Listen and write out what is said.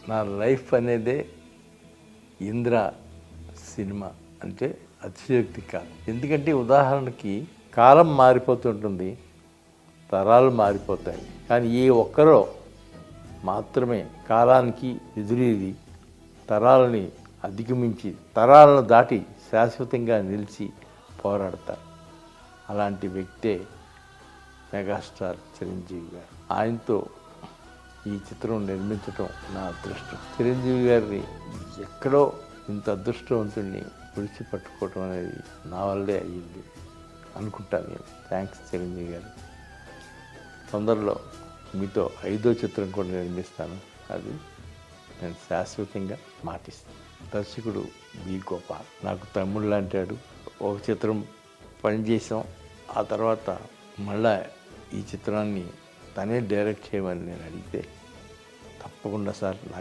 నా లైఫ్ అనేదే ఇంద్ర సినిమా అంటే అతిశయోక్తి కాదు. ఎందుకంటే ఉదాహరణకి కాలం మారిపోతుంటుంది, తరాలు మారిపోతాయి, కానీ ఈ ఒక్కరో మాత్రమే కాలానికి ఎదురీది తరాలని అధిగమించి తరాలను దాటి శాశ్వతంగా నిలిచి పోరాడతారు. అలాంటి వ్యక్తే మెగాస్టార్ చిరంజీవి గారు. ఆయనతో ఈ చిత్రం నిర్మించడం నా అదృష్టం. చిరంజీవి గారిని ఎక్కడో ఇంత అదృష్టవంతుడిని విడిచి పట్టుకోవటం అనేది నా వల్లే అయ్యింది అనుకుంటాను నేను. థ్యాంక్స్ చిరంజీవి గారు. తొందరలో మీతో 5వ చిత్రం కూడా నిర్మిస్తాను, అది నేను శాశ్వతంగా మాటిస్తాను. దర్శకుడు బి గోపాల్ నాకు తమ్ముళ్ళు అంటాడు. ఒక చిత్రం పనిచేసాం, ఆ తర్వాత మళ్ళా ఈ చిత్రాన్ని తనే డైరెక్ట్ చేయమని నేను అడిగితే తప్పకుండా సార్ నాకు